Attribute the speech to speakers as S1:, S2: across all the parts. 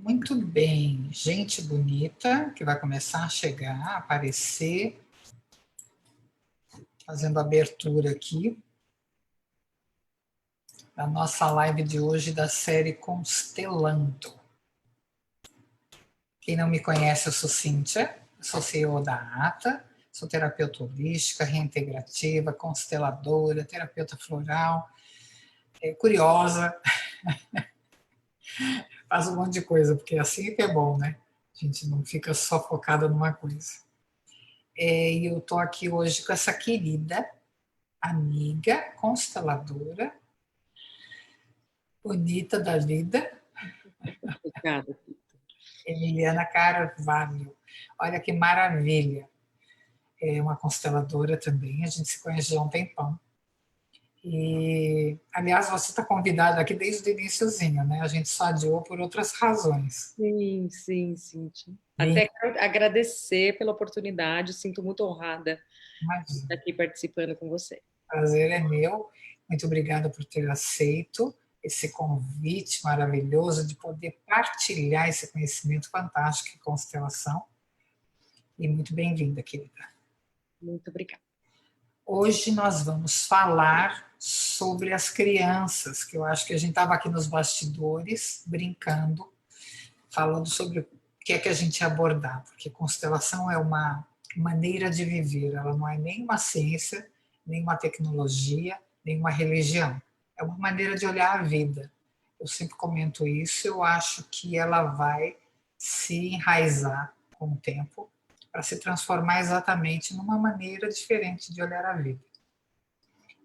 S1: Muito bem, gente bonita que vai começar a chegar, a aparecer, fazendo a abertura aqui da nossa live de hoje da série Constelando. Quem não me conhece, eu sou Cíntia, sou CEO da ATA, sou terapeuta holística, reintegrativa, consteladora, terapeuta floral, curiosa, faz um monte de coisa, porque assim que é bom, né? A gente não fica só focada numa coisa. E eu estou aqui hoje com essa querida amiga, consteladora, bonita da vida,
S2: Obrigada.
S1: Emiliana Carvalho. Olha que maravilha. É uma consteladora também, a gente se conhece já há um tempão. E, aliás, você está convidada aqui desde o iniciozinho, né? A gente só adiou por outras razões.
S2: Sim, sim, Cíntia.
S1: Bem,
S2: Até quero agradecer pela oportunidade, sinto muito honrada de
S1: imagina,
S2: estar aqui participando com você.
S1: o prazer é meu. Muito obrigada por ter aceito esse convite maravilhoso de poder partilhar esse conhecimento fantástico em constelação. E muito bem-vinda, querida.
S2: Muito obrigada.
S1: Hoje nós vamos falar sobre as crianças, que eu acho que a gente estava aqui nos bastidores, brincando, falando sobre o que é que a gente ia abordar, porque constelação é uma maneira de viver, ela não é nem uma ciência, nem uma tecnologia, nem uma religião. É uma maneira de olhar a vida. Eu sempre comento isso, eu acho que ela vai se enraizar com o tempo para se transformar exatamente numa maneira diferente de olhar a vida.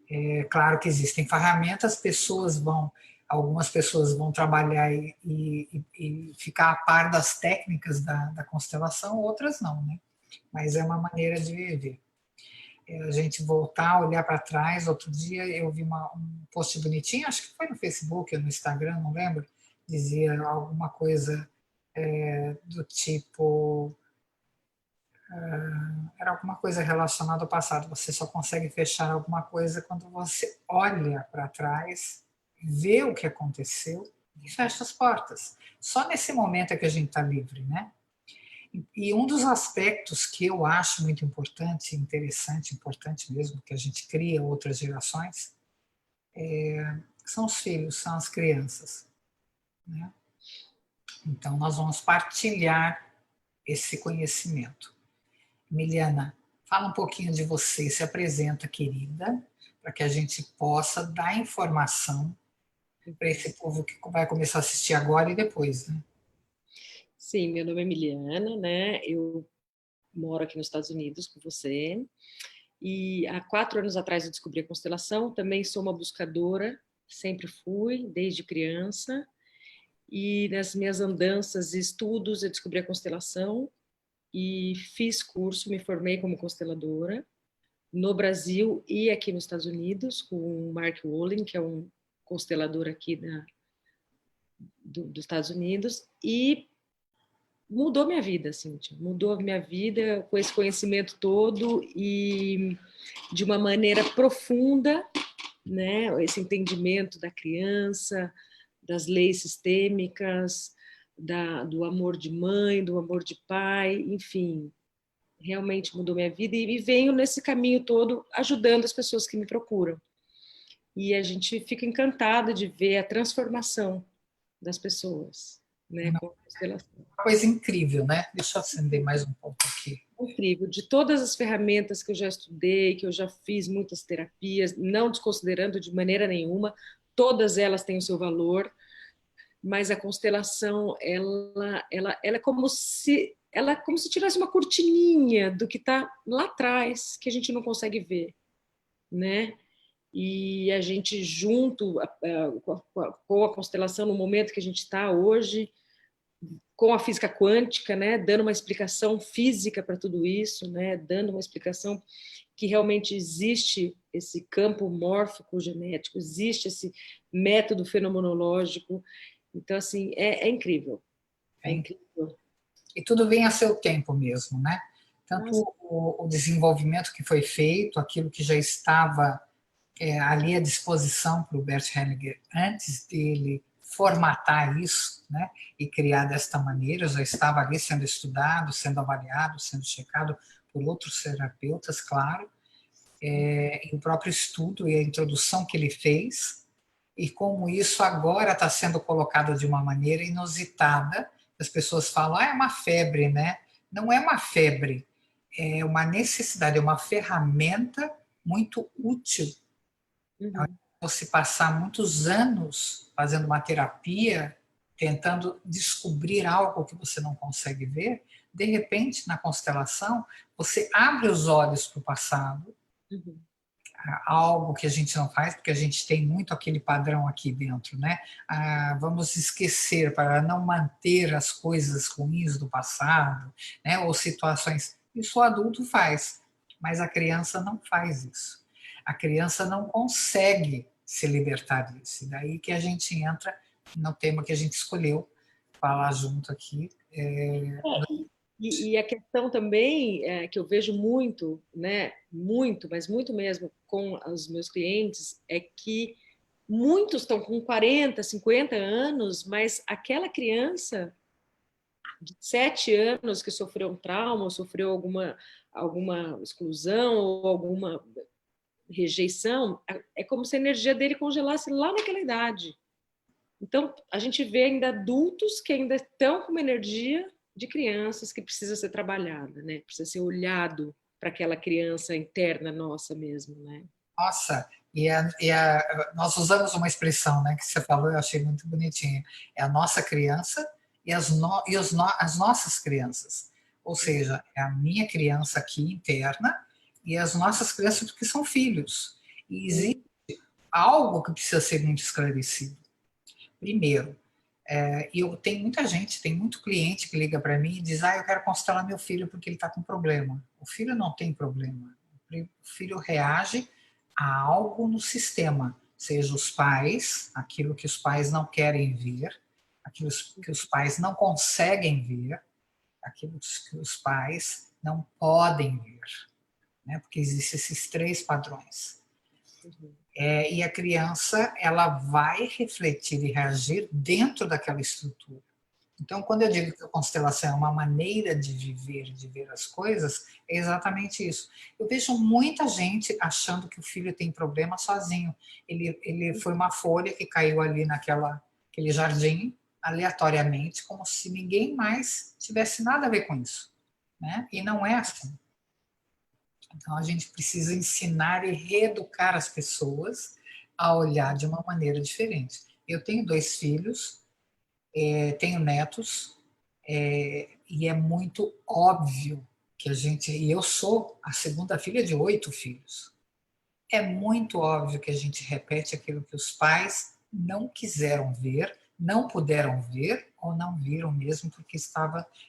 S1: É claro que existem ferramentas, algumas pessoas vão trabalhar e ficar a par das técnicas da constelação, outras não, né? Mas é uma maneira de viver. A gente voltar, olhar para trás. Outro dia eu vi um post bonitinho, acho que foi no Facebook ou no Instagram, não lembro, dizia alguma coisa do tipo, era alguma coisa relacionada ao passado. Você só consegue fechar alguma coisa quando você olha para trás, vê o que aconteceu e fecha as portas. Só nesse momento é que a gente está livre, né? E um dos aspectos que eu acho muito importante, interessante, importante mesmo, que a gente cria outras gerações, são os filhos, são as crianças, né? Então nós vamos partilhar esse conhecimento. Emiliana, fala um pouquinho de você, se apresenta, querida, para que a gente possa dar informação para esse povo que vai começar a assistir agora e depois, né?
S2: Sim, meu nome é Emiliana, né? Eu moro aqui nos Estados Unidos com você. E há 4 anos atrás eu descobri a constelação. Também sou uma buscadora, sempre fui, desde criança. E nas minhas andanças e estudos eu descobri a constelação e fiz curso, me formei como consteladora no Brasil e aqui nos Estados Unidos com o Mark Wolin, que é um constelador aqui dos Estados Unidos, e mudou minha vida, Cíntia, mudou minha vida com esse conhecimento todo e de uma maneira profunda, né? Esse entendimento da criança, das leis sistêmicas, do amor de mãe, do amor de pai, enfim, realmente mudou minha vida e venho nesse caminho todo ajudando as pessoas que me procuram. E a gente fica encantado de ver a transformação das pessoas, né, com a constelação.
S1: Uma coisa incrível, né? Deixa eu acender mais um pouco aqui.
S2: Incrível, de todas as ferramentas que eu já estudei, que eu já fiz muitas terapias, não desconsiderando de maneira nenhuma, todas elas têm o seu valor, mas a constelação, ela é como se tivesse uma cortininha do que está lá atrás, que a gente não consegue ver, né? E a gente junto com a constelação no momento que a gente está hoje, com a física quântica, né, dando uma explicação física para tudo isso, né, dando uma explicação que realmente existe esse campo mórfico genético, existe esse método fenomenológico. Então, assim, é incrível. É incrível.
S1: E tudo vem a seu tempo mesmo, né?
S2: Nossa.
S1: Tanto o desenvolvimento que foi feito, aquilo que já estava ali à disposição para o Bert Hellinger antes dele formatar isso, né, e criar desta maneira. Eu já estava ali sendo estudado, sendo avaliado, sendo checado por outros terapeutas, claro, e o próprio estudo e a introdução que ele fez, e como isso agora está sendo colocado de uma maneira inusitada. As pessoas falam, é uma febre, né? Não é uma febre, é uma necessidade, é uma ferramenta muito útil.
S2: Uhum.
S1: Você passar muitos anos fazendo uma terapia, tentando descobrir algo que você não consegue ver, de repente, na constelação, você abre os olhos para o passado,
S2: Uhum.
S1: algo que a gente não faz, porque a gente tem muito aquele padrão aqui dentro, né? Vamos esquecer para não manter as coisas ruins do passado, né? Ou situações. Isso o adulto faz, mas a criança não faz isso. A criança não consegue se libertar disso. E daí que a gente entra no tema que a gente escolheu falar junto aqui.
S2: E a questão também que eu vejo muito, né, muito, mas muito mesmo com os meus clientes, é que muitos estão com 40, 50 anos, mas aquela criança de 7 anos que sofreu um trauma, ou sofreu alguma exclusão ou alguma rejeição, é como se a energia dele congelasse lá naquela idade. Então, a gente vê ainda adultos que ainda estão com uma energia de crianças que precisa ser trabalhada, né? Precisa ser olhado para aquela criança interna nossa mesmo, né?
S1: Nossa, nós usamos uma expressão, né, que você falou, eu achei muito bonitinha. É a nossa criança e as nossas crianças. Ou seja, é a minha criança aqui interna e as nossas crianças porque são filhos. E existe algo que precisa ser muito esclarecido. Primeiro, e eu tenho muita gente, tem muito cliente que liga para mim e diz: eu quero constelar meu filho porque ele está com problema. O filho não tem problema. O filho reage a algo no sistema, seja os pais, aquilo que os pais não querem ver, aquilo que os pais não conseguem ver, aquilo que os pais não podem ver, né? Porque existem esses três padrões. E a criança, ela vai refletir e reagir dentro daquela estrutura. Então, quando eu digo que a constelação é uma maneira de ver as coisas, é exatamente isso. Eu vejo muita gente achando que o filho tem problema sozinho. Ele foi uma folha que caiu ali aquele jardim, aleatoriamente, como se ninguém mais tivesse nada a ver com isso. Né? E não é assim. Então, a gente precisa ensinar e reeducar as pessoas a olhar de uma maneira diferente. Eu tenho 2 filhos, tenho netos, e é muito óbvio que e eu sou a segunda filha de 8 filhos. É muito óbvio que a gente repete aquilo que os pais não quiseram ver, não puderam ver ou não viram mesmo porque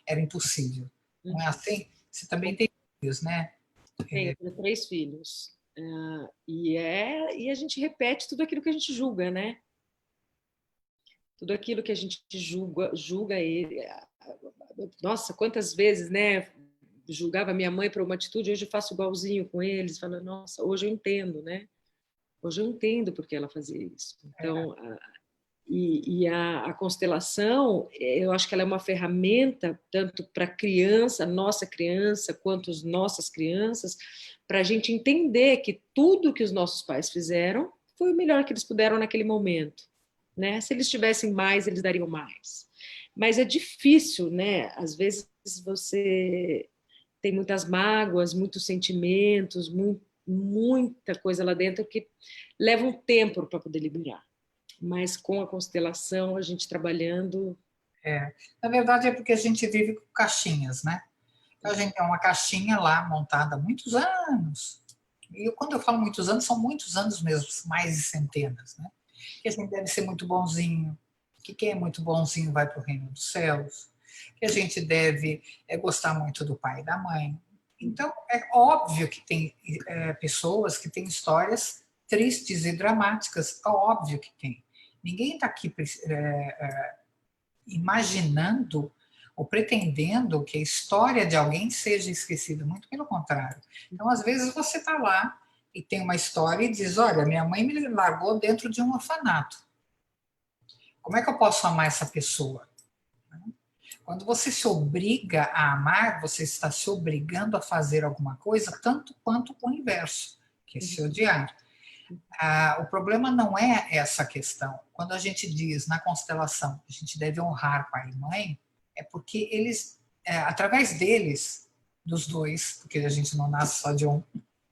S1: era impossível. Não é assim? Você também tem filhos, né?
S2: Tenho 3 filhos. E a gente repete tudo aquilo que a gente julga, né? Tudo aquilo que a gente julga ele. Nossa, quantas vezes, né? Julgava minha mãe por uma atitude, hoje eu faço igualzinho com eles, falando, nossa, hoje eu entendo, né? Hoje eu entendo porque ela fazia isso. Então, a constelação, eu acho que ela é uma ferramenta tanto para a criança, nossa criança, quanto as nossas crianças, para a gente entender que tudo que os nossos pais fizeram foi o melhor que eles puderam naquele momento, né? Se eles tivessem mais, eles dariam mais. Mas é difícil, né? Às vezes você tem muitas mágoas, muitos sentimentos, muita coisa lá dentro que leva um tempo para poder liberar. Mas com a constelação, a gente trabalhando.
S1: Na verdade, é porque a gente vive com caixinhas, né? Então, a gente tem uma caixinha lá montada há muitos anos. E quando eu falo muitos anos, são muitos anos mesmo, mais de centenas, né? Que a gente deve ser muito bonzinho, que quem é muito bonzinho vai para o reino dos céus, que a gente deve gostar muito do pai e da mãe. Então, é óbvio que tem pessoas que têm histórias tristes e dramáticas, é óbvio que tem. Ninguém está aqui imaginando ou pretendendo que a história de alguém seja esquecida, muito pelo contrário. Então, às vezes, você está lá e tem uma história e diz: olha, minha mãe me largou dentro de um orfanato. Como é que eu posso amar essa pessoa? Quando você se obriga a amar, você está se obrigando a fazer alguma coisa, tanto quanto o inverso, que é se odiar. O problema não é essa questão. Quando a gente diz na constelação que a gente deve honrar pai e mãe, é porque eles, através deles, dos dois, porque a gente não nasce só de um,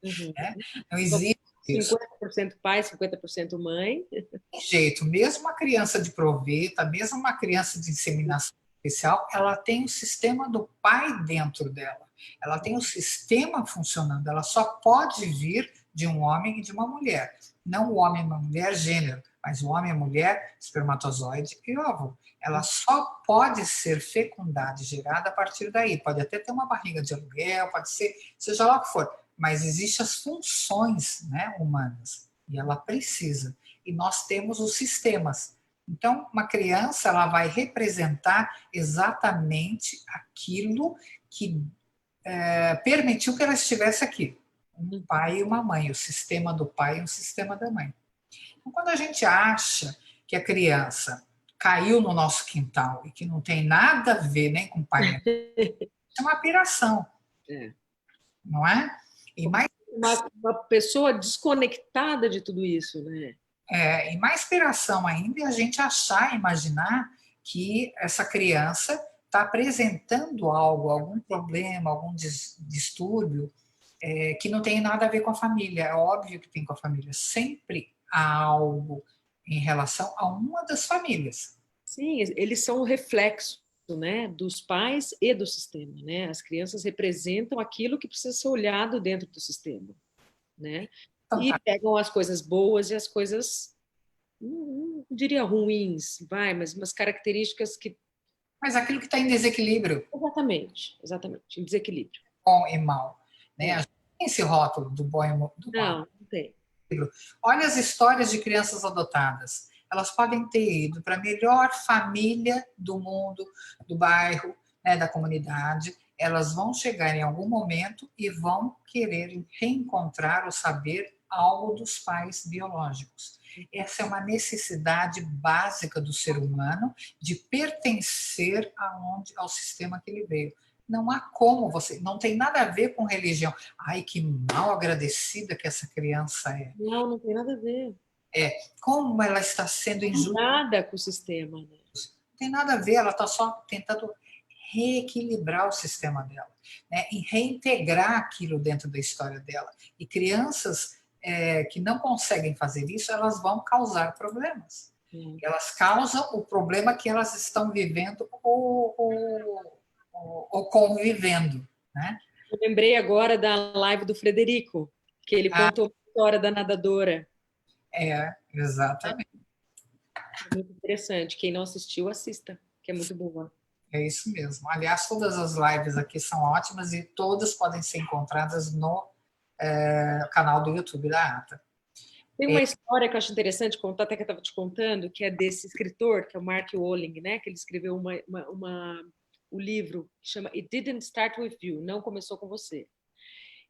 S1: né? Não existe isso.
S2: 50% pai, 50% mãe.
S1: Tem jeito, mesmo uma criança de proveta, mesmo uma criança de inseminação artificial, ela tem o sistema do pai dentro dela. Ela tem o sistema funcionando. Ela só pode vir de um homem e de uma mulher. Não o homem e uma mulher gênero, mas o homem e a mulher, espermatozoide e óvulo. Ela só pode ser fecundada e gerada a partir daí. Pode até ter uma barriga de aluguel, pode ser, seja lá o que for. Mas existem as funções, né, humanas. E ela precisa. E nós temos os sistemas. Então, uma criança ela vai representar exatamente aquilo que permitiu que ela estivesse aqui. Um pai e uma mãe, o sistema do pai e o sistema da mãe. Então, quando a gente acha que a criança caiu no nosso quintal e que não tem nada a ver nem com o pai, nem com o pai, é uma piração, não é? E mais
S2: uma pessoa desconectada de tudo isso, né?
S1: E mais inspiração ainda é a gente achar, imaginar que essa criança está apresentando algo, algum problema, algum distúrbio que não tem nada a ver com a família. É óbvio que tem com a família. Sempre há algo em relação a uma das famílias.
S2: Sim, eles são o reflexo, né, dos pais e do sistema, né? As crianças representam aquilo que precisa ser olhado dentro do sistema, né?
S1: Então,
S2: E
S1: tá.
S2: pegam as coisas boas e as coisas, não diria ruins, mas umas características que...
S1: Mas aquilo que está em desequilíbrio,
S2: Exatamente, em desequilíbrio.
S1: bom e mal. Né? A gente tem esse rótulo do bom e do mal.
S2: Não tem.
S1: Olha as histórias de crianças adotadas. Elas podem ter ido para a melhor família do mundo, do bairro, né, da comunidade. Elas vão chegar em algum momento e vão querer reencontrar ou saber algo dos pais biológicos. Essa é uma necessidade básica do ser humano de pertencer ao sistema que ele veio. Não há como você, não tem nada a ver com religião. Ai, que mal agradecida que essa criança é.
S2: Não tem nada a ver.
S1: Como ela está sendo injusta.
S2: Nada com o sistema, né?
S1: Não tem nada a ver, ela está só tentando reequilibrar o sistema dela, né? E reintegrar aquilo dentro da história dela. E crianças que não conseguem fazer isso, elas vão causar problemas. Elas causam o problema que elas estão vivendo ou convivendo, né?
S2: Eu lembrei agora da live do Frederico, que ele contou a história da nadadora.
S1: Exatamente.
S2: É muito interessante. Quem não assistiu, assista, que é muito boa.
S1: É isso mesmo. Aliás, todas as lives aqui são ótimas e todas podem ser encontradas no canal do YouTube da ATA.
S2: Tem uma história que eu acho interessante contar, até que eu estava te contando, que é desse escritor, que é o Mark Walling, né? Que ele escreveu o livro que chama It Didn't Start With You, Não Começou Com Você.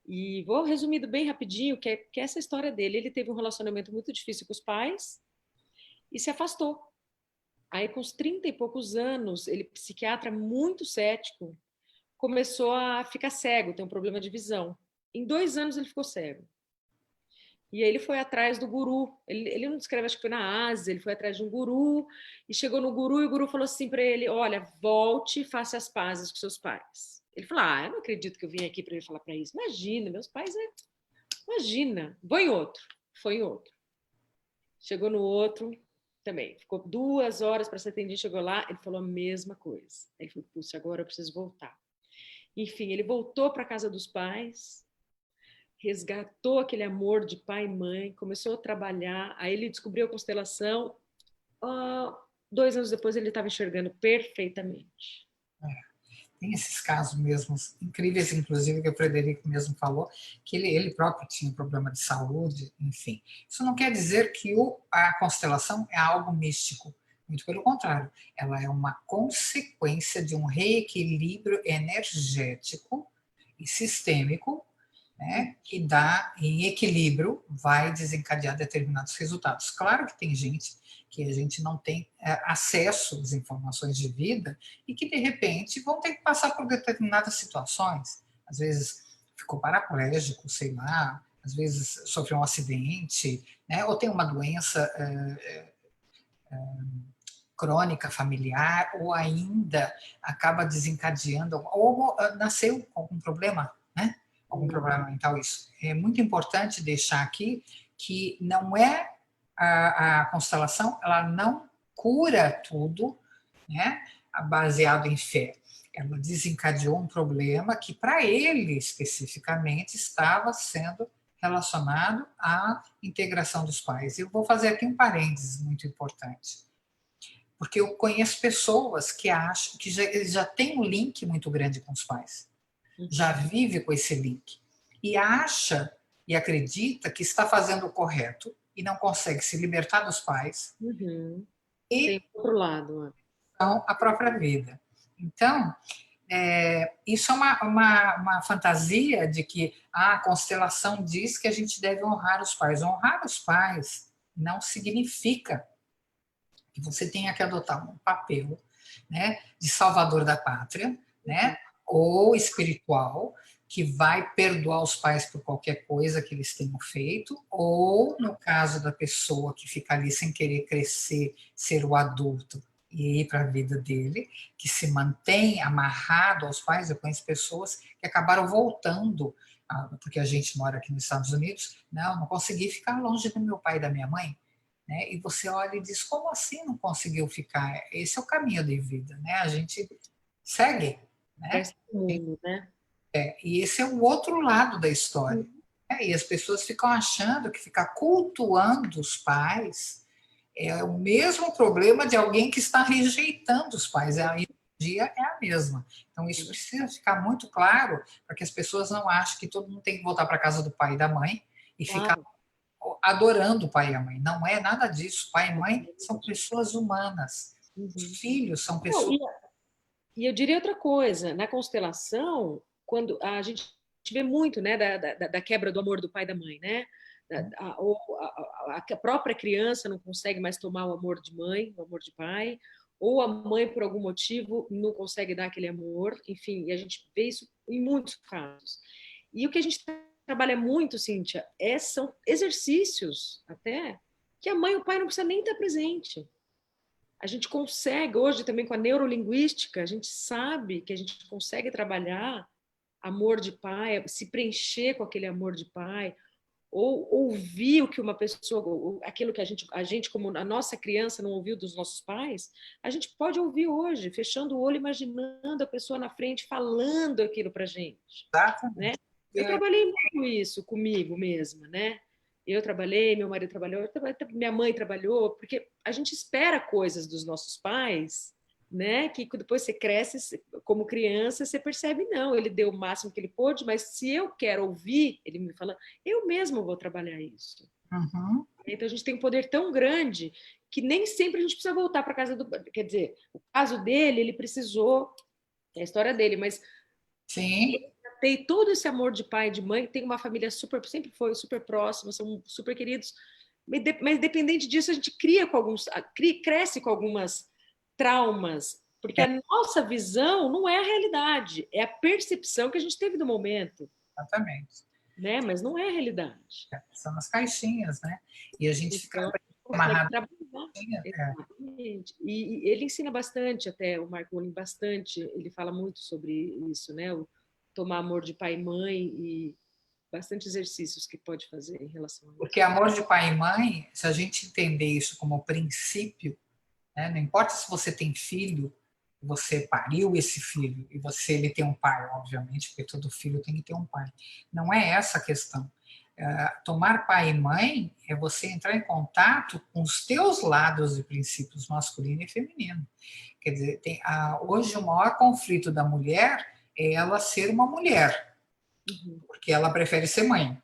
S2: E vou resumir bem rapidinho, que é essa história dele. Ele teve um relacionamento muito difícil com os pais e se afastou. Aí, com uns 30 e poucos anos, ele, psiquiatra muito cético, começou a ficar cego, tem um problema de visão. Em 2 anos ele ficou cego. E aí ele foi atrás do guru. Ele não descreve, acho que foi na Ásia, ele foi atrás de um guru e chegou no guru e o guru falou assim para ele: olha, volte e faça as pazes com seus pais. Ele falou: eu não acredito que eu vim aqui para ele falar para isso. Imagina, meus pais Imagina, vou em outro. Foi em outro. Chegou no outro também. Ficou 2 horas para ser atendido, chegou lá, ele falou a mesma coisa. Ele falou: puxa, agora eu preciso voltar. Enfim, ele voltou para a casa dos pais, resgatou aquele amor de pai e mãe, começou a trabalhar, aí ele descobriu a constelação. 2 anos depois ele estava enxergando perfeitamente.
S1: Tem esses casos mesmo incríveis, inclusive, que o Frederico mesmo falou, que ele próprio tinha problema de saúde, enfim. Isso não quer dizer que a constelação é algo místico. Muito pelo contrário, ela é uma consequência de um reequilíbrio energético e sistêmico né, que dá em equilíbrio, vai desencadear determinados resultados. Claro que tem gente que a gente não tem acesso às informações de vida e que, de repente, vão ter que passar por determinadas situações. Às vezes ficou paraplégico, sei lá, às vezes sofreu um acidente, né, ou tem uma doença crônica familiar, ou ainda acaba desencadeando, ou nasceu com algum problema, né? Algum problema mental. Isso é muito importante deixar aqui que não é a constelação, ela não cura tudo, né? Baseado em fé. Ela desencadeou um problema que para ele especificamente estava sendo relacionado à integração dos pais. Eu vou fazer aqui um parênteses muito importante, porque eu conheço pessoas que acham que já tem um link muito grande com os pais, já vive com esse link e acha e acredita que está fazendo o correto e não consegue se libertar dos pais
S2: Tem
S1: e
S2: outro lado.
S1: a própria vida. Então, isso é uma fantasia de que a constelação diz que a gente deve honrar os pais. Honrar os pais não significa que você tenha que adotar um papel, né, de salvador da pátria, né, ou espiritual, que vai perdoar os pais por qualquer coisa que eles tenham feito, ou, no caso da pessoa que fica ali sem querer crescer, ser o adulto e ir para a vida dele, que se mantém amarrado aos pais. Eu conheço pessoas que acabaram voltando, porque a gente mora aqui nos Estados Unidos, não consegui ficar longe do meu pai e da minha mãe, né? E você olha e diz, como assim não conseguiu ficar? Esse é o caminho de vida, né? A gente segue, né?
S2: Mundo, né?
S1: E esse é o outro lado da história. Né? E as pessoas ficam achando que ficar cultuando os pais é o mesmo problema de alguém que está rejeitando os pais. A energia é a mesma. Então, isso precisa ficar muito claro para que as pessoas não achem que todo mundo tem que voltar para a casa do pai e da mãe e ficar adorando o pai e a mãe. Não é nada disso. Pai e mãe são pessoas humanas. Os filhos são pessoas.
S2: E eu diria outra coisa, na constelação, quando a gente vê muito, né, da quebra do amor do pai e da mãe, né? A própria criança não consegue mais tomar o amor de mãe, o amor de pai, ou a mãe, por algum motivo, não consegue dar aquele amor, enfim, e a gente vê isso em muitos casos. E o que a gente trabalha muito, Cíntia, são exercícios, até, que a mãe e o pai não precisam nem estar presente. A gente consegue, hoje também com a neurolinguística, a gente sabe que a gente consegue trabalhar amor de pai, se preencher com aquele amor de pai, ou ouvir o que uma pessoa, aquilo que a gente como a nossa criança não ouviu dos nossos pais, a gente pode ouvir hoje, fechando o olho, imaginando a pessoa na frente, falando aquilo pra gente, né? Eu trabalhei muito isso comigo mesma, né? Eu trabalhei, meu marido trabalhou, minha mãe trabalhou, porque a gente espera coisas dos nossos pais, né? Que depois você cresce como criança, você percebe, não, ele deu o máximo que ele pôde, mas se eu quero ouvir ele me falando, eu mesmo vou trabalhar isso.
S1: Uhum.
S2: Então a gente tem um poder tão grande que nem sempre a gente precisa voltar para casa do. Quer dizer, o caso dele, ele precisou, é a história dele, mas
S1: Sim.
S2: tem todo esse amor de pai e de mãe, tem uma família super, sempre foi super próxima, são super queridos, mas dependente disso a gente cresce com algumas traumas, porque a nossa visão não é a realidade, é a percepção que a gente teve do momento.
S1: Exatamente.
S2: Né? Mas não é a realidade.
S1: São as caixinhas, né? E a gente
S2: então,
S1: fica amarrado.
S2: Exatamente. E ele ensina bastante, até o Mark Wolin, bastante, ele fala muito sobre isso, né? O tomar amor de pai e mãe e bastante exercícios que pode fazer em relação a isso.
S1: Porque amor de pai e mãe, se a gente entender isso como princípio, né, não importa se você tem filho, você pariu esse filho e ele tem um pai, obviamente, porque todo filho tem que ter um pai. Não é essa a questão. Tomar pai e mãe é você entrar em contato com os teus lados de princípios masculino e feminino. Quer dizer, hoje o maior conflito da mulher é ela ser uma mulher, porque ela prefere ser mãe.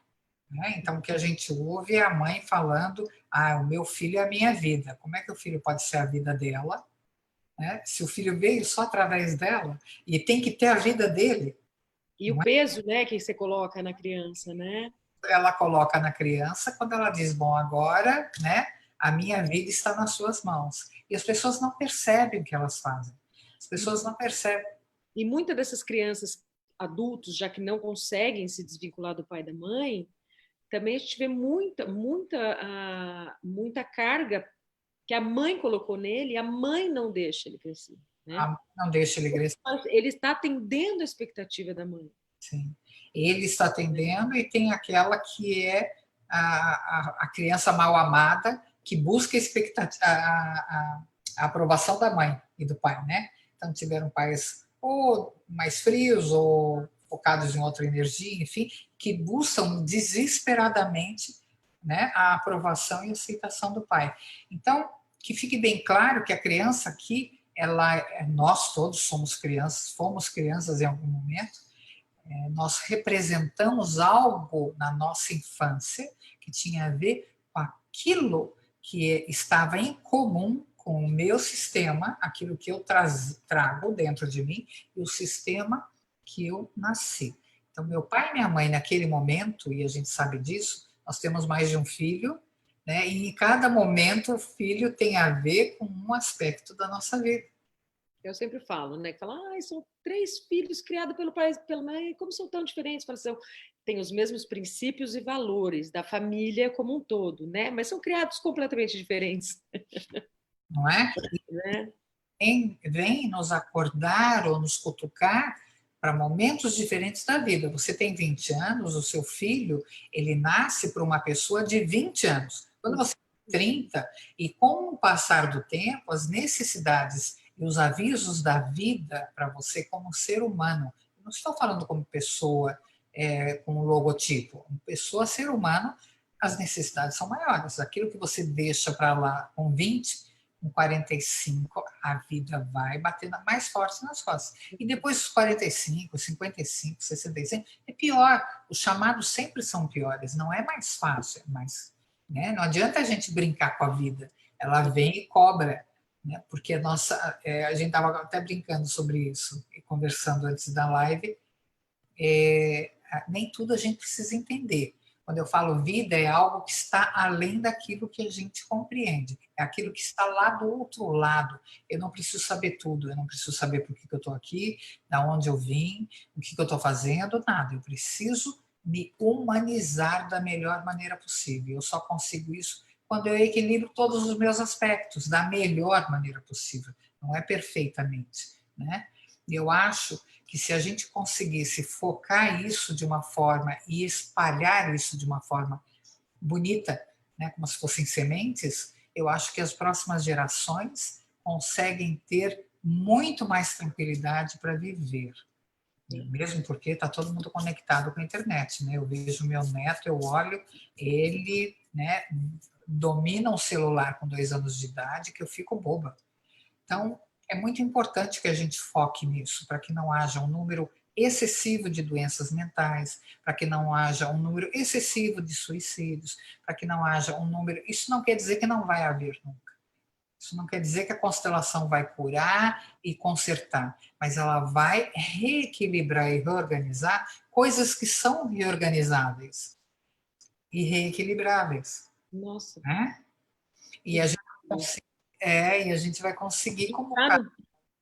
S1: Né? Então, o que a gente ouve é a mãe falando: o meu filho é a minha vida. Como é que o filho pode ser a vida dela? Né? Se o filho veio só através dela e tem que ter a vida dele.
S2: E o peso, né, que você coloca na criança, né?
S1: Ela coloca na criança quando ela diz, bom, agora, né, a minha vida está nas suas mãos. E as pessoas não percebem o que elas fazem. As pessoas não percebem.
S2: E muitas dessas crianças, adultos, já que não conseguem se desvincular do pai e da mãe, também a gente vê muita carga que a mãe colocou nele e a mãe não deixa ele crescer, né?
S1: Não deixa ele crescer.
S2: Ele está atendendo a expectativa da mãe.
S1: Sim. Ele está atendendo e tem aquela que é a criança mal amada que busca a aprovação da mãe e do pai, né? Então tiveram pais ou mais frios ou focados em outra energia, enfim, que buscam desesperadamente, né, a aprovação e aceitação do pai. Então, que fique bem claro que a criança aqui, nós todos somos crianças, fomos crianças em algum momento, nós representamos algo na nossa infância que tinha a ver com aquilo que estava em comum com o meu sistema, aquilo que eu trago dentro de mim e o sistema que eu nasci. Então, meu pai e minha mãe, naquele momento, e a gente sabe disso, nós temos mais de um filho, né? E em cada momento o filho tem a ver com um aspecto da nossa vida.
S2: Eu sempre falo, né? Fala, são 3 filhos criados pelo pai e pela mãe, como são tão diferentes? Fala assim, tem os mesmos princípios e valores da família como um todo, né? Mas são criados completamente diferentes.
S1: Não é?
S2: Né?
S1: Vem nos acordar ou nos cutucar para momentos diferentes da vida. Você tem 20 anos, o seu filho, ele nasce para uma pessoa de 20 anos. Quando você tem 30, e com o passar do tempo, as necessidades e os avisos da vida para você como ser humano, não estou falando como pessoa com um logotipo, pessoa, ser humano, as necessidades são maiores. Aquilo que você deixa para lá com 20, com 45, a vida vai batendo mais forte nas costas. E depois dos 45, 55, 65, é pior. Os chamados sempre são piores, não é mais fácil, mas né? Não adianta a gente brincar com a vida. Ela vem e cobra, né? Porque a gente estava até brincando sobre isso e conversando antes da live. Nem tudo a gente precisa entender. Quando eu falo vida, é algo que está além daquilo que a gente compreende. É aquilo que está lá do outro lado. Eu não preciso saber tudo. Eu não preciso saber por que eu estou aqui, da onde eu vim, o que eu estou fazendo, nada. Eu preciso me humanizar da melhor maneira possível. Eu só consigo isso quando eu equilibro todos os meus aspectos da melhor maneira possível. Não é perfeitamente, né? Eu acho que se a gente conseguisse focar isso de uma forma e espalhar isso de uma forma bonita, né, como se fossem sementes, eu acho que as próximas gerações conseguem ter muito mais tranquilidade para viver. Mesmo porque está todo mundo conectado com a internet, né? Eu vejo meu neto, eu olho, ele, né, domina um celular com 2 anos de idade que eu fico boba. Então, é muito importante que a gente foque nisso, para que não haja um número excessivo de doenças mentais, para que não haja um número excessivo de suicídios, para que não haja um número. Isso não quer dizer que não vai haver nunca. Isso não quer dizer que a constelação vai curar e consertar, mas ela vai reequilibrar e reorganizar coisas que são reorganizáveis e reequilibráveis.
S2: Nossa.
S1: Né? E a gente, e a gente vai conseguir convocar.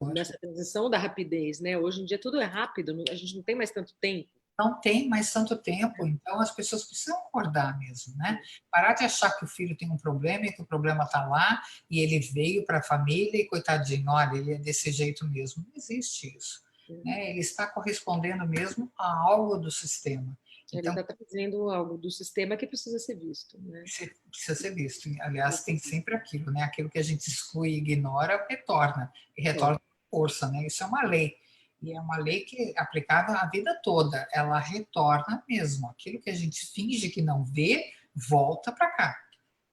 S2: Nessa transição da rapidez, né? Hoje em dia tudo é rápido, a gente não tem mais tanto tempo.
S1: Não tem mais tanto tempo, então as pessoas precisam acordar mesmo, né? Parar de achar que o filho tem um problema e que o problema está lá e ele veio para a família e coitadinho, olha, ele é desse jeito mesmo. Não existe isso, né? Ele está correspondendo mesmo a algo do sistema.
S2: Então, ele está trazendo algo do sistema que precisa ser visto, né?
S1: Precisa ser visto. Aliás, tem sempre aquilo, né? Aquilo que a gente exclui e ignora, retorna. E retorna com força, né? Isso é uma lei. E é uma lei que é aplicada a vida toda. Ela retorna mesmo. Aquilo que a gente finge que não vê, volta para cá.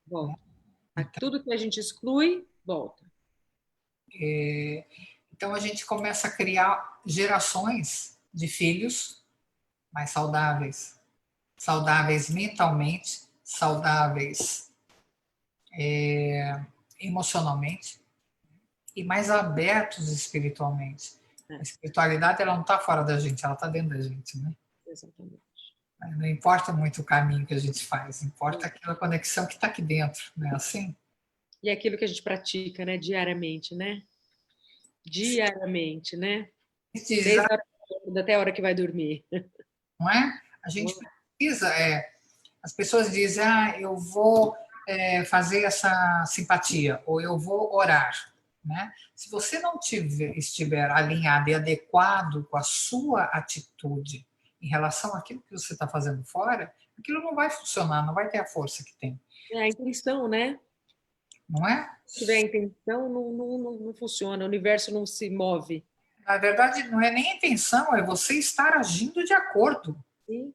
S2: Volta. Né? Então, tudo que a gente exclui, volta.
S1: Então, a gente começa a criar gerações de filhos mais saudáveis. Saudáveis mentalmente, saudáveis emocionalmente e mais abertos espiritualmente. A espiritualidade, ela não está fora da gente, ela está dentro da gente, né?
S2: Exatamente.
S1: Não importa muito o caminho que a gente faz, importa aquela conexão que está aqui dentro, né? Assim?
S2: E é aquilo que a gente pratica, né, diariamente, né? Diariamente, né?
S1: Diz,
S2: Desde a hora até a hora que vai dormir.
S1: não é? A gente precisa, as pessoas dizem, eu vou fazer essa simpatia, ou eu vou orar, né? Se você não estiver alinhado e adequado com a sua atitude em relação àquilo que você está fazendo fora, aquilo não vai funcionar, não vai ter a força que tem.
S2: É a intenção, né?
S1: Não é?
S2: Se tiver a intenção, não funciona, o universo não se move.
S1: Na verdade, não é nem a intenção, é você estar agindo de acordo.
S2: Sim.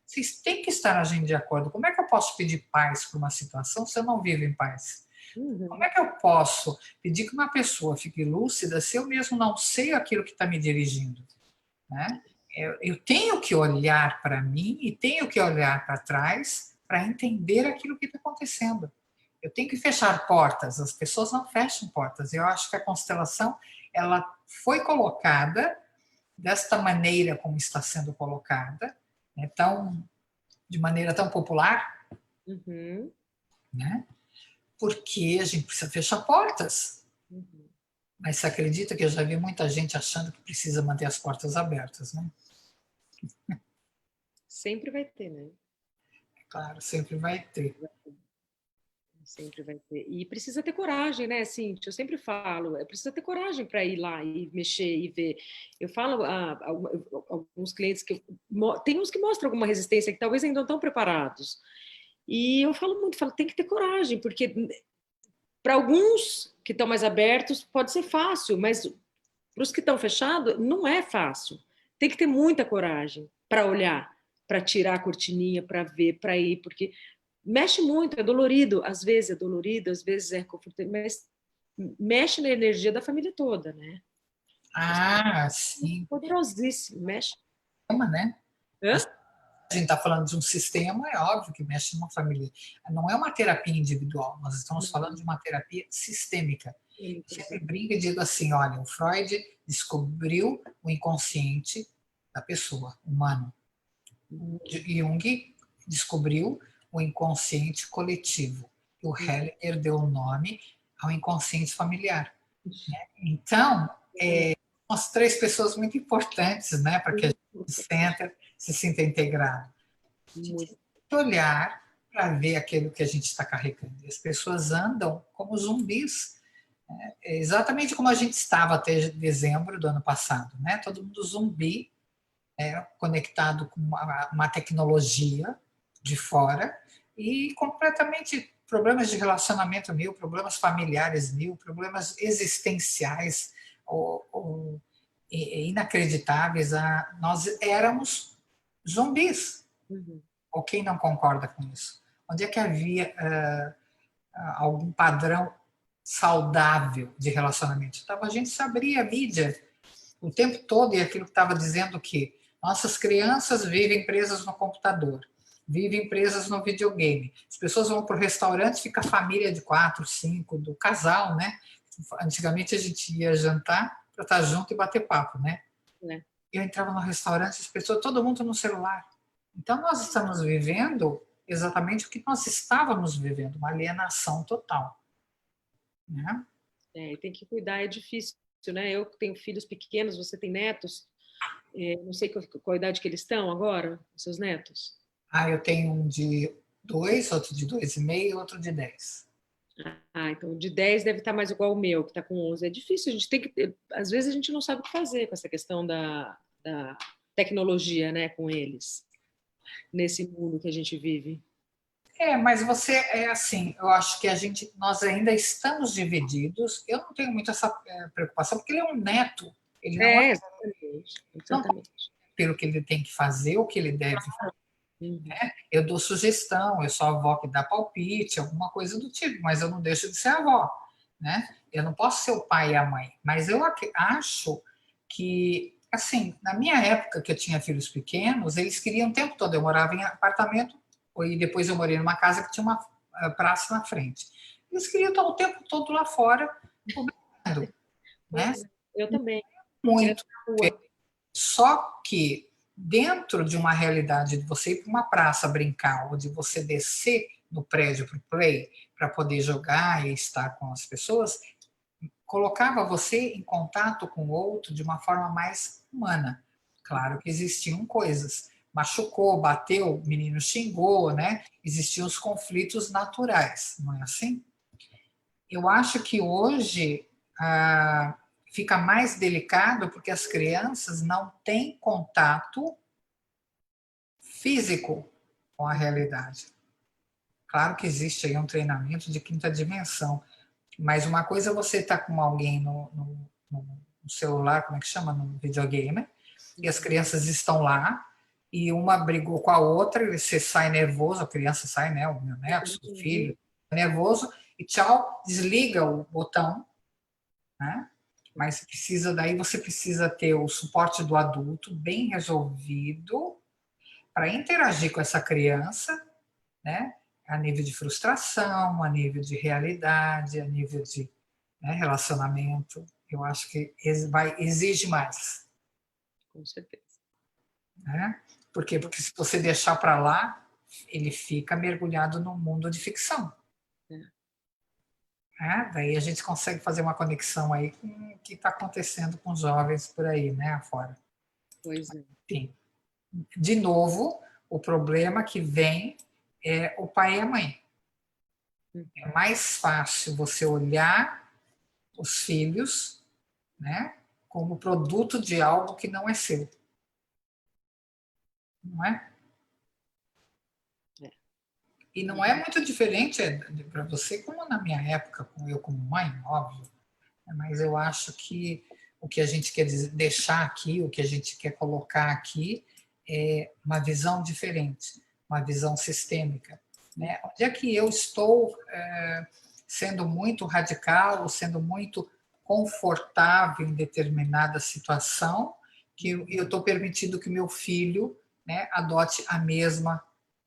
S1: Vocês têm que estar agindo de acordo. Como é que eu posso pedir paz para uma situação se eu não vivo em paz? Como é que eu posso pedir que uma pessoa fique lúcida se eu mesmo não sei aquilo que está me dirigindo? Né? Eu tenho que olhar para mim e tenho que olhar para trás para entender aquilo que está acontecendo. Eu tenho que fechar portas. As pessoas não fecham portas. Eu acho que a constelação ela foi colocada desta maneira como está sendo colocada, né, de maneira tão popular, né? Porque a gente precisa fechar portas. Mas você acredita que eu já vi muita gente achando que precisa manter as portas abertas, né?
S2: Sempre vai ter, né?
S1: Claro, sempre vai ter.
S2: Sempre vai ter. E precisa ter coragem, né, Cíntia? Eu sempre falo, precisa ter coragem para ir lá e mexer e ver. Eu falo a alguns clientes que tem uns que mostram alguma resistência que talvez ainda não estão preparados. E eu falo muito, tem que ter coragem, porque para alguns que estão mais abertos pode ser fácil, mas para os que estão fechados não é fácil. Tem que ter muita coragem para olhar, para tirar a cortininha, para ver, para ir, porque mexe muito, é dolorido, às vezes é confortável, mas mexe na energia da família toda, né?
S1: Sim.
S2: Poderosíssimo, mexe.
S1: Né?
S2: Hã?
S1: A gente está falando de um sistema, é óbvio que mexe numa família. Não é uma terapia individual, nós estamos falando de uma terapia sistêmica. Eu sempre brinco e digo assim, olha, o Freud descobriu o inconsciente da pessoa, humano. O Jung descobriu o inconsciente coletivo. O Heller deu o nome ao inconsciente familiar. Né? Então, são as três pessoas muito importantes, né, para que a gente se sinta integrado. A gente tem que olhar para ver aquilo que a gente está carregando. E as pessoas andam como zumbis, né? É exatamente como a gente estava até dezembro do ano passado, né? Todo mundo zumbi, conectado com uma tecnologia de fora e completamente problemas de relacionamento mil, problemas familiares mil, problemas existenciais ou inacreditáveis. Nós éramos zumbis. Ou quem não concorda com isso? Onde é que havia algum padrão saudável de relacionamento? Então, a gente se abria a mídia o tempo todo e aquilo que estava dizendo que nossas crianças vivem presas no computador, vivem presas no videogame. As pessoas vão para o restaurante, fica a família de 4, 5, do casal, né? Antigamente a gente ia jantar para estar junto e bater papo, né? Eu entrava no restaurante, as pessoas, todo mundo no celular. Então nós estamos vivendo exatamente o que nós estávamos vivendo, uma alienação total. Né?
S2: Tem que cuidar, é difícil, né? Eu tenho filhos pequenos, você tem netos, não sei qual a idade que eles estão agora, os seus netos.
S1: Eu tenho um de 2, outro de 2,5 e outro de 10.
S2: Então de 10 deve estar mais igual o meu, que está com 11. É difícil, a gente tem que. Às vezes a gente não sabe o que fazer com essa questão da tecnologia, né, com eles, nesse mundo que a gente vive.
S1: Mas você assim, eu acho que nós ainda estamos divididos. Eu não tenho muito essa preocupação, porque ele é um neto. Ele não
S2: exatamente.
S1: Pelo que ele tem que fazer, o que ele deve fazer. Né? Eu dou sugestão, eu sou a avó que dá palpite, alguma coisa do tipo, mas eu não deixo de ser avó. Né? Eu não posso ser o pai e a mãe, mas eu acho que, assim, na minha época que eu tinha filhos pequenos, eles queriam o tempo todo, eu morava em apartamento, e depois eu morei numa casa que tinha uma praça na frente. Eles queriam estar o tempo todo lá fora, publicando, né?
S2: Eu também.
S1: muito.
S2: na rua.
S1: Só que dentro de uma realidade de você ir para uma praça brincar ou de você descer no prédio para o play para poder jogar e estar com as pessoas, colocava você em contato com o outro de uma forma mais humana. Claro que existiam coisas, machucou, bateu, o menino xingou, né? Existiam os conflitos naturais, não é assim? Eu acho que hoje fica mais delicado porque as crianças não têm contato físico com a realidade. Claro que existe aí um treinamento de quinta dimensão, mas uma coisa é você estar com alguém no celular, como é que chama? No videogame, e as crianças estão lá, e uma brigou com a outra, e você sai nervoso, a criança sai, né? O meu neto, o filho, nervoso, e tchau, desliga o botão, né? Mas precisa, daí você precisa ter o suporte do adulto bem resolvido para interagir com essa criança, né? A nível de frustração, a nível de realidade, a nível de, né, relacionamento. Eu acho que exige mais.
S2: Com certeza.
S1: Né? Por quê? Porque se você deixar para lá, ele fica mergulhado no mundo de ficção. Né? Daí a gente consegue fazer uma conexão aí com o que está acontecendo com os jovens por aí, né, afora.
S2: Pois é.
S1: Enfim, de novo, o problema que vem é o pai e a mãe. É mais fácil você olhar os filhos, né, como produto de algo que não é seu. Não é?
S2: É.
S1: E não é muito diferente para você como na minha época, com eu como mãe, óbvio. Mas eu acho que o que a gente quer deixar aqui, o que a gente quer colocar aqui, é uma visão diferente, uma visão sistêmica. Né? Onde é que eu estou sendo muito radical, sendo muito confortável em determinada situação, que eu estou permitindo que meu filho, né, adote a mesma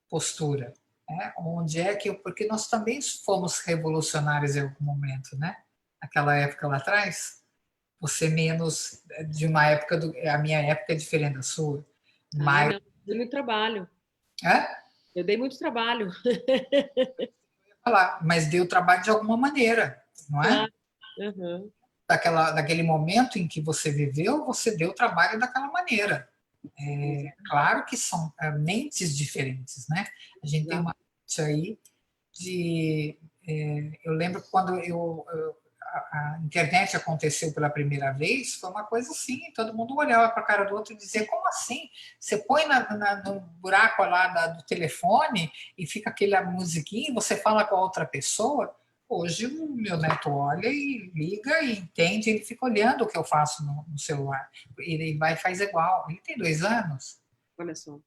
S1: postura. Né? Onde é que porque nós também fomos revolucionários em algum momento, né? Naquela época lá atrás, você menos de uma época a minha época é diferente da sua,
S2: Ah,
S1: mas
S2: não, dei muito trabalho.
S1: é?
S2: Eu dei muito trabalho.
S1: Mas deu trabalho de alguma maneira, não é?
S2: Claro. Uhum.
S1: Daquele momento em que você viveu, você deu trabalho daquela maneira. Claro que são mentes diferentes, né? A gente tem uma mente aí de. Eu lembro quando a internet aconteceu pela primeira vez, foi uma coisa assim, todo mundo olhava para a cara do outro e dizia, como assim? Você põe no buraco lá do telefone e fica aquela musiquinha e você fala com a outra pessoa? Hoje o meu neto olha e liga e entende, ele fica olhando o que eu faço no celular. Ele vai e faz igual. Ele tem 2 anos,
S2: Olha só.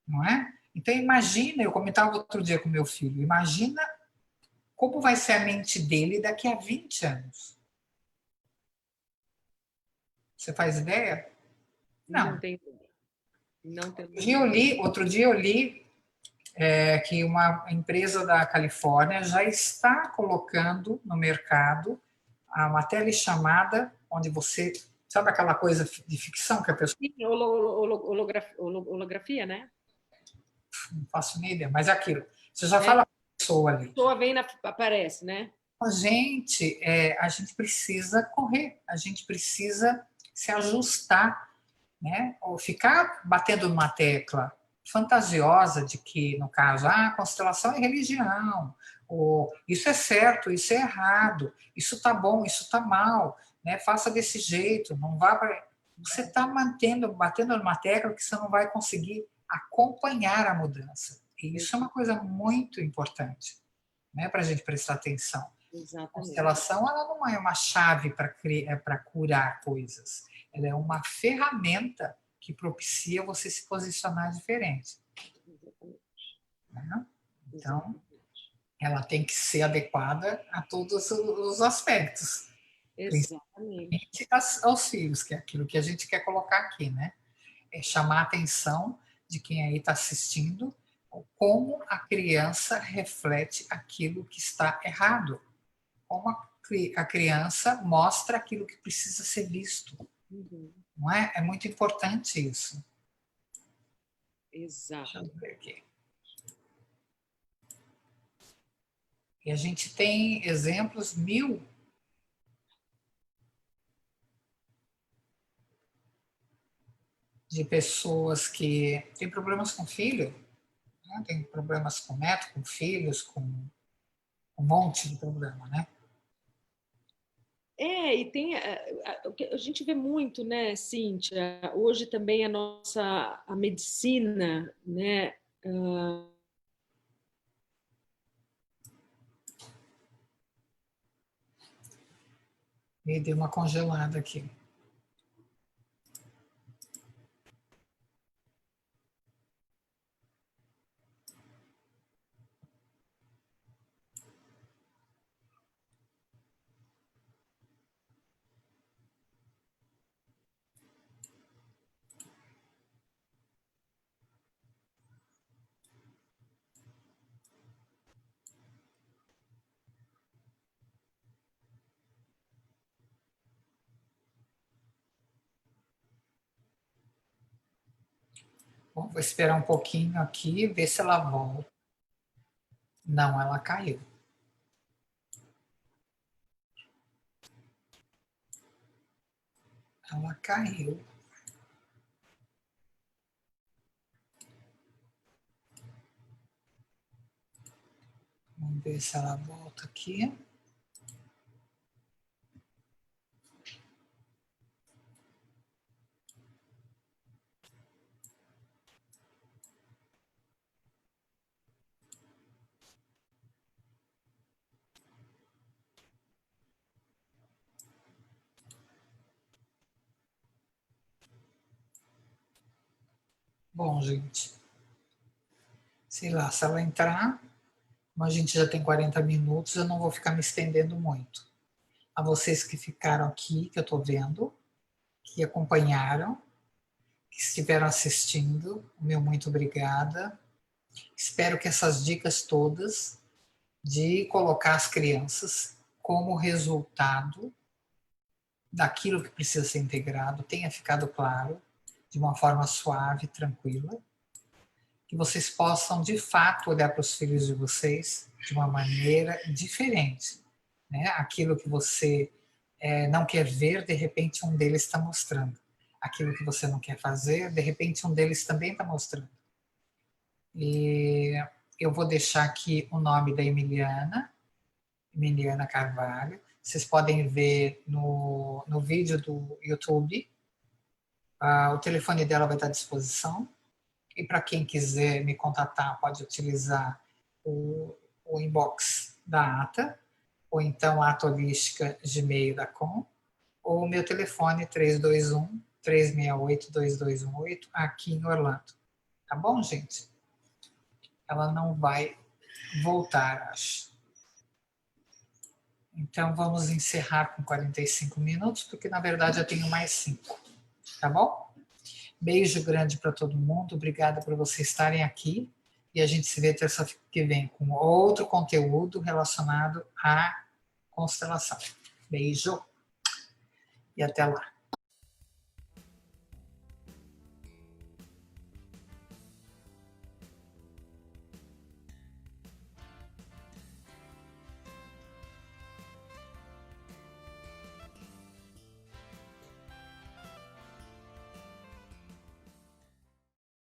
S1: não é? Então imagina, eu comentava outro dia com meu filho, imagina como vai ser a mente dele daqui a 20 anos. Você faz ideia?
S2: Não
S1: Não.
S2: tem. Não tem.
S1: Outro dia eu li que uma empresa da Califórnia já está colocando no mercado uma telechamada onde você. Sabe aquela coisa de ficção que a pessoa.
S2: Sim, holografia, né?
S1: Não faço nem ideia, mas é aquilo. Você já
S2: É,
S1: fala com a pessoa ali.
S2: a pessoa vem aparece, né?
S1: A gente precisa correr, a gente precisa se ajustar, né? Ou ficar batendo numa tecla fantasiosa de que, no caso, a constelação é religião, ou isso é certo, isso é errado, isso está bom, isso está mal, né? Faça desse jeito, não vá para. Você está batendo numa tecla que você não vai conseguir acompanhar a mudança. E isso é uma coisa muito importante, né, para a gente prestar atenção. A
S2: Exatamente.
S1: constelação ela não é uma chave para curar coisas, ela é uma ferramenta que propicia você se posicionar diferente. Né? Então, ela tem que ser adequada a todos os aspectos,
S2: Exatamente.
S1: principalmente aos filhos, que é aquilo que a gente quer colocar aqui, né? É chamar a atenção de quem aí está assistindo como a criança reflete aquilo que está errado, como a criança mostra aquilo que precisa ser visto. Não é? É muito importante isso.
S2: Exato.
S1: Deixa eu ver aqui. E a gente tem exemplos mil de pessoas que têm problemas com filho, né? Tem problemas com neto, com filhos, com um monte de problema, né?
S2: E tem o que a gente vê muito, né, Cíntia? Hoje também a medicina, né?
S1: Me deu uma congelada aqui. Bom, vou esperar um pouquinho aqui, ver se ela volta. Não, ela caiu. Ela caiu. Vamos ver se ela volta aqui. Bom, gente, sei lá, se ela entrar, como a gente já tem 40 minutos, eu não vou ficar me estendendo muito. A vocês que ficaram aqui, que eu estou vendo, que acompanharam, que estiveram assistindo, o meu muito obrigada. Espero que essas dicas todas de colocar as crianças como resultado daquilo que precisa ser integrado tenha ficado claro, de uma forma suave, tranquila, que vocês possam de fato olhar para os filhos de vocês de uma maneira diferente, né? Aquilo que você não quer ver, de repente um deles está mostrando. Aquilo que você não quer fazer, de repente um deles também está mostrando. E eu vou deixar aqui o nome da Emiliana, Emiliana Carvalho. Vocês podem ver no vídeo do YouTube. O telefone dela vai estar à disposição. E para quem quiser me contatar, pode utilizar o inbox da ATA, ou então a atoholística@gmail.com, ou o meu telefone 321 368 2218 aqui em Orlando. Tá bom, gente? Ela não vai voltar, acho. Então vamos encerrar com 45 minutos, porque na verdade eu tenho mais 5. Tá bom? Beijo grande para todo mundo. Obrigada por vocês estarem aqui. E a gente se vê terça que vem com outro conteúdo relacionado à constelação. Beijo e até lá.